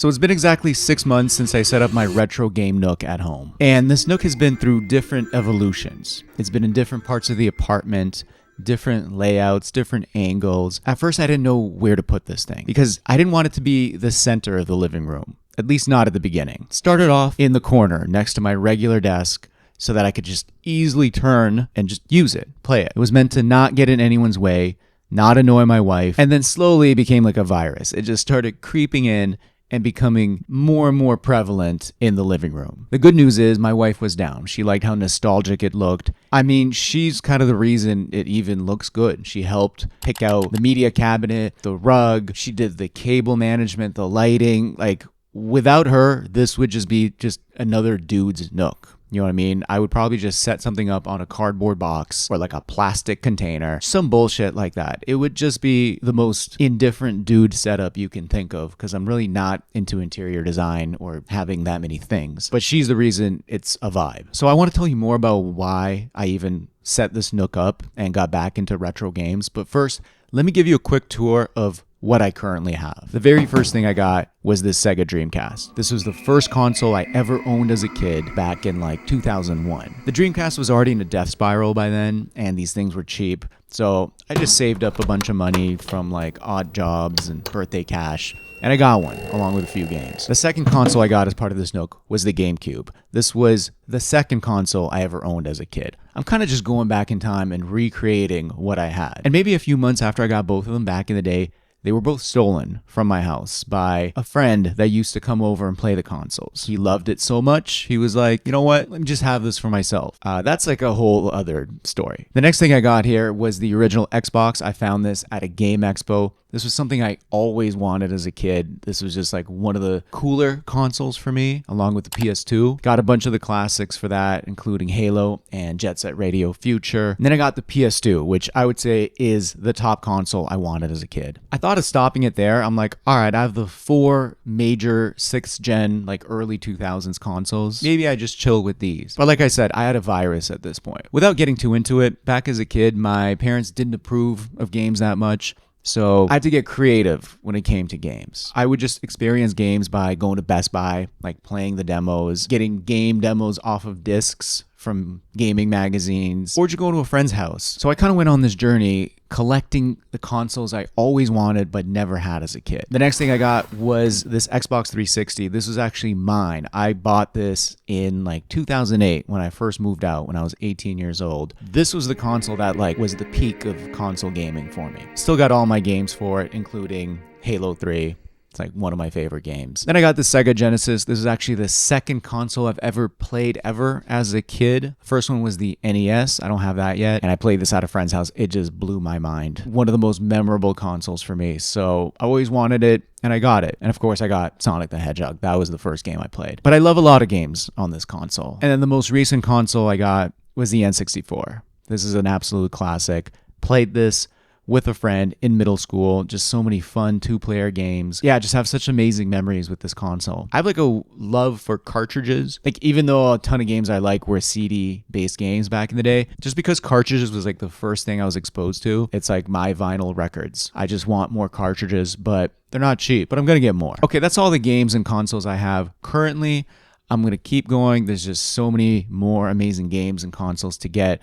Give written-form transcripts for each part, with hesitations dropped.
So it's been exactly 6 months since I set up my retro game nook at home. And this nook has been through different evolutions. It's been in different parts of the apartment, different layouts, different angles. At first, I didn't know where to put this thing because I didn't want it to be the center of the living room, at least not at the beginning. Started off in the corner next to my regular desk so that I could just easily turn and just use it, play it. It was meant to not get in anyone's way, not annoy my wife, and then slowly it became like a virus. It just started creeping in and becoming more and more prevalent in the living room. The good news is my wife was down. She liked how nostalgic it looked. I mean, she's kind of the reason it even looks good. She helped pick out the media cabinet, the rug. She did the cable management, the lighting. Like, without her, this would just be just another dude's nook. You know what I mean? I would probably just set something up on a cardboard box or like a plastic container, some bullshit like that. It would just be the most indifferent dude setup you can think of because I'm really not into interior design or having that many things. But she's the reason it's a vibe. So I want to tell you more about why I even set this nook up and got back into retro games. But first, let me give you a quick tour of what I currently have. The very first thing I got was this Sega Dreamcast. This was the first console I ever owned as a kid back in like 2001. The Dreamcast was already in a death spiral by then, and these things were cheap. So I just saved up a bunch of money from like odd jobs and birthday cash, and I got one along with a few games. The second console I got as part of this nook was the GameCube. This was the second console I ever owned as a kid. I'm kind of just going back in time and recreating what I had. And maybe a few months after I got both of them back in the day, they were both stolen from my house by a friend that used to come over and play the consoles. He loved it so much, he was like, you know what, let me just have this for myself. That's like a whole other story. The next thing I got here was the original Xbox. I found this at a game expo. This was something I always wanted as a kid. This was just like one of the cooler consoles for me, along with the PS2. Got a bunch of the classics for that, including Halo and Jet Set Radio Future. And then I got the PS2, which I would say is the top console I wanted as a kid. I thought of stopping it there. I'm like, all right, I have the 4 major 6th gen, like early 2000s consoles. Maybe I just chill with these. But like I said, I had a virus at this point. Without getting too into it, back as a kid, my parents didn't approve of games that much. So I had to get creative when it came to games. I would just experience games by going to Best Buy, like playing the demos, getting game demos off of discs from gaming magazines, or just go to a friend's house. So I kind of went on this journey collecting the consoles I always wanted but never had as a kid. The next thing I got was this Xbox 360. This was actually mine. I bought this in like 2008 when I first moved out when I was 18 years old. This was the console that like was the peak of console gaming for me. Still got all my games for it, including Halo 3. It's like one of my favorite games. Then I got the Sega Genesis. This is actually the second console I've ever played as a kid. First one was the NES. I don't have that yet. And I played this at a friend's house. It just blew my mind. One of the most memorable consoles for me. So I always wanted it and I got it. And of course I got Sonic the Hedgehog. That was the first game I played. But I love a lot of games on this console. And then the most recent console I got was the N64. This is an absolute classic. Played this with a friend in middle school. Just so many fun 2-player games. Yeah, I just have such amazing memories with this console. I have like a love for cartridges. Like even though a ton of games I like were CD-based games back in the day, just because cartridges was like the first thing I was exposed to, it's like my vinyl records. I just want more cartridges, but they're not cheap, but I'm gonna get more. Okay, that's all the games and consoles I have currently. I'm gonna keep going. There's just so many more amazing games and consoles to get,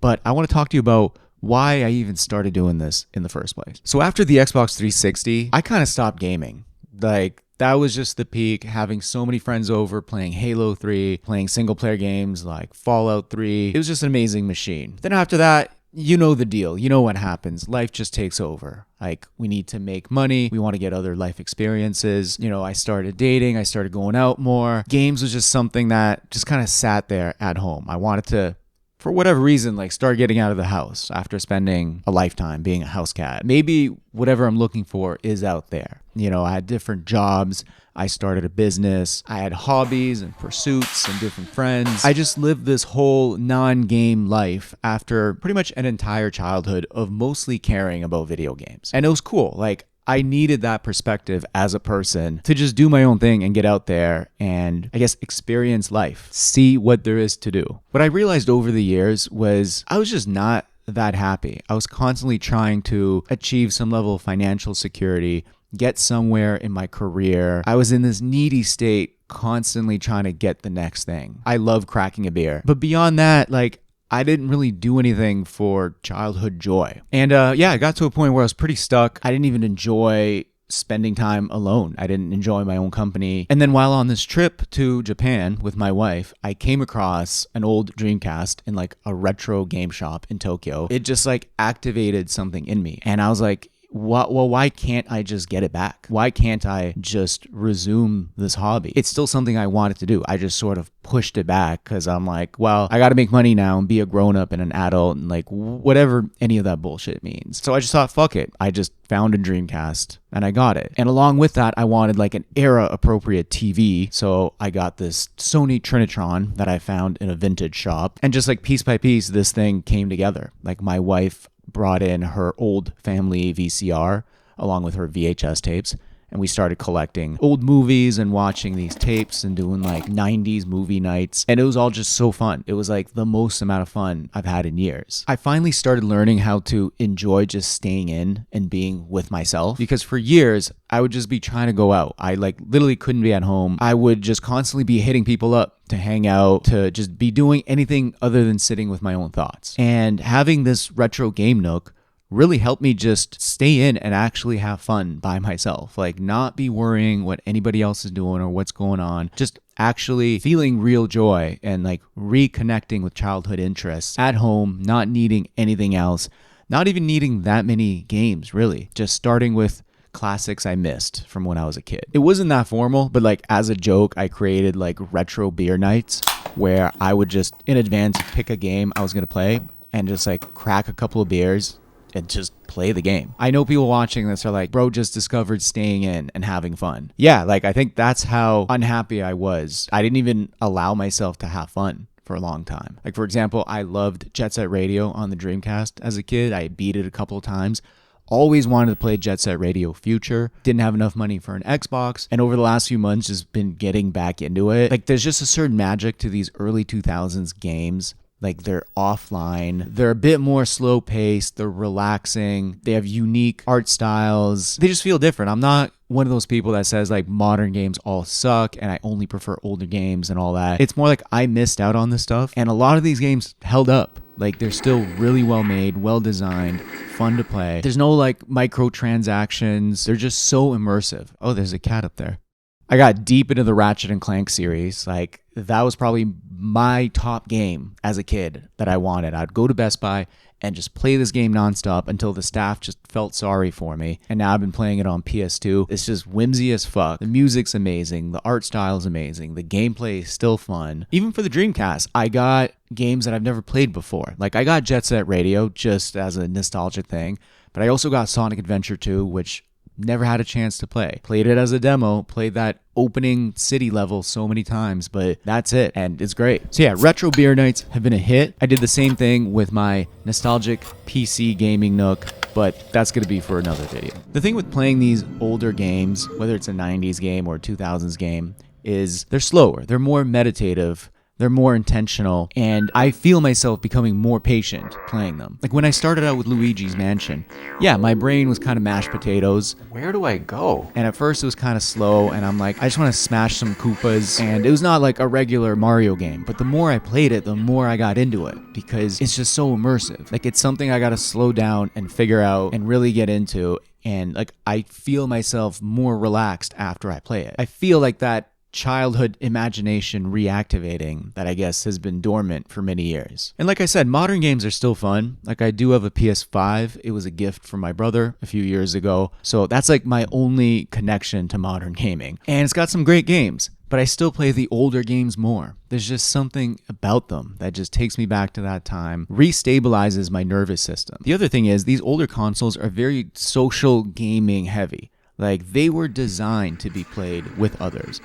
but I want to talk to you about why I even started doing this in the first place. So after the Xbox 360, I kind of stopped gaming. Like that was just the peak, having so many friends over, playing Halo 3, playing single player games like Fallout 3. It was just an amazing machine. Then after that, you know the deal. You know what happens. Life just takes over. Like we need to make money. We want to get other life experiences. You know, I started dating. I started going out more. Games was just something that just kind of sat there at home. I wanted to, for whatever reason, like start getting out of the house after spending a lifetime being a house cat. Maybe whatever I'm looking for is out there. You know, I had different jobs. I started a business. I had hobbies and pursuits and different friends. I just lived this whole non-game life after pretty much an entire childhood of mostly caring about video games. And it was cool. Like I needed that perspective as a person to just do my own thing and get out there and, I guess, experience life, see what there is to do. What I realized over the years was I was just not that happy. I was constantly trying to achieve some level of financial security get somewhere in my career. I was in this needy state, constantly trying to get the next thing. I love cracking a beer. But beyond that, like, I didn't really do anything for childhood joy. And I got to a point where I was pretty stuck. I didn't even enjoy spending time alone. I didn't enjoy my own company. And then while on this trip to Japan with my wife, I came across an old Dreamcast in like a retro game shop in Tokyo. It just like activated something in me. And I was like, why can't I just get it back? Why can't I just resume this hobby? It's still something I wanted to do. I just sort of pushed it back because I'm like, well, I got to make money now and be a grown up and an adult and like whatever any of that bullshit means. So I just thought, fuck it. I just found a Dreamcast and I got it. And along with that, I wanted like an era appropriate TV. So I got this Sony Trinitron that I found in a vintage shop. And just like piece by piece, this thing came together. Like my wife brought in her old family VCR along with her VHS tapes, and we started collecting old movies and watching these tapes and doing like 90s movie nights. And it was all just so fun. It was like the most amount of fun I've had in years. I finally started learning how to enjoy just staying in and being with myself, because for years I would just be trying to go out. I like literally couldn't be at home. I would just constantly be hitting people up to hang out, to just be doing anything other than sitting with my own thoughts. And having this retro game nook really helped me just stay in and actually have fun by myself. Like not be worrying what anybody else is doing or what's going on. Just actually feeling real joy and like reconnecting with childhood interests at home, not needing anything else, not even needing that many games really. Just starting with classics I missed from when I was a kid. It wasn't that formal, but like as a joke, I created like retro beer nights where I would just in advance pick a game I was going to play and just like crack a couple of beers and just play the game. I know people watching this are like, bro just discovered staying in and having fun. Yeah, like I think that's how unhappy I was. I didn't even allow myself to have fun for a long time. Like for example, I loved Jet Set Radio on the Dreamcast as a kid. I beat it a couple of times. Always wanted to play Jet Set Radio Future. Didn't have enough money for an Xbox. And over the last few months, just been getting back into it. Like there's just a certain magic to these early 2000s games. Like they're offline, they're a bit more slow paced, they're relaxing, they have unique art styles. They just feel different. I'm not one of those people that says like modern games all suck and I only prefer older games and all that. It's more like I missed out on this stuff and a lot of these games held up. Like they're still really well made, well designed, fun to play. There's no like microtransactions. They're just so immersive. Oh, there's a cat up there. I got deep into the Ratchet and Clank series. Like that was probably my top game as a kid that I wanted. I'd go to Best Buy and just play this game nonstop until the staff just felt sorry for me. And now I've been playing it on PS2. It's just whimsy as fuck. The music's amazing. The art style is amazing. The gameplay is still fun. Even for the Dreamcast, I got games that I've never played before. Like I got Jet Set Radio just as a nostalgic thing, but I also got Sonic Adventure 2, which never had a chance to play. Played it as a demo, played that opening city level so many times, but that's it, and it's great. So yeah, retro beer nights have been a hit. I did the same thing with my nostalgic PC gaming nook, but that's going to be for another video. The thing with playing these older games, whether it's a 90s game or a 2000s game, is they're slower, they're more meditative, they're more intentional, and I feel myself becoming more patient playing them. Like when I started out with Luigi's Mansion, yeah, my brain was kind of mashed potatoes. Where do I go? And at first it was kind of slow, and I'm like, I just want to smash some Koopas, and it was not like a regular Mario game, but the more I played it, the more I got into it, because it's just so immersive. Like it's something I got to slow down and figure out and really get into, and like I feel myself more relaxed after I play it. I feel like that childhood imagination reactivating that I guess has been dormant for many years. And like I said, modern games are still fun. Like I do have a PS5. It was a gift from my brother a few years ago. So that's like my only connection to modern gaming. And it's got some great games, but I still play the older games more. There's just something about them that just takes me back to that time, restabilizes my nervous system. The other thing is these older consoles are very social gaming heavy. Like they were designed to be played with others.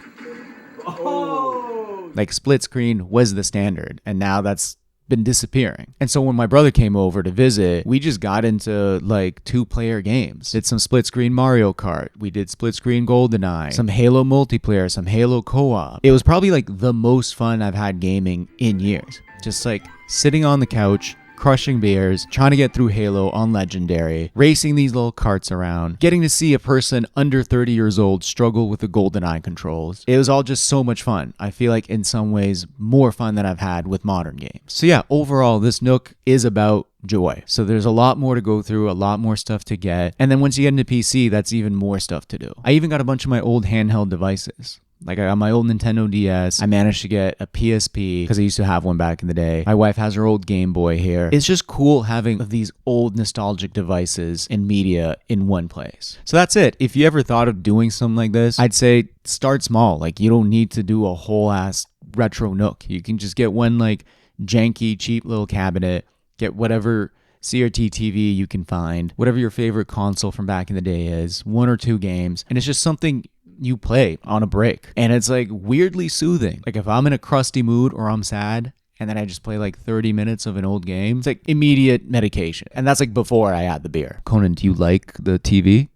Oh. Like split screen was the standard, and now that's been disappearing. And so when my brother came over to visit, we just got into like 2-player games. Did some split screen Mario Kart. We did split screen GoldenEye, some Halo multiplayer, some Halo co-op. It was probably like the most fun I've had gaming in years. Just like sitting on the couch, crushing beers, trying to get through Halo on Legendary, racing these little carts around, getting to see a person under 30 years old struggle with the GoldenEye controls. It was all just so much fun. I feel like in some ways more fun than I've had with modern games. So yeah, overall, this Nook is about joy. So there's a lot more to go through, a lot more stuff to get. And then once you get into PC, that's even more stuff to do. I even got a bunch of my old handheld devices. Like I got my old Nintendo DS. I managed to get a PSP because I used to have one back in the day. My wife has her old Game Boy here. It's just cool having these old nostalgic devices and media in one place. So that's it. If you ever thought of doing something like this, I'd say start small. Like you don't need to do a whole ass retro Nook. You can just get one like janky, cheap little cabinet, get whatever CRT TV you can find, whatever your favorite console from back in the day is, 1 or 2 games, and it's just something you play on a break. And it's like weirdly soothing. Like if I'm in a crusty mood or I'm sad and then I just play like 30 minutes of an old game, it's like immediate medication. And that's like before I had the beer. Conan, do you like the TV?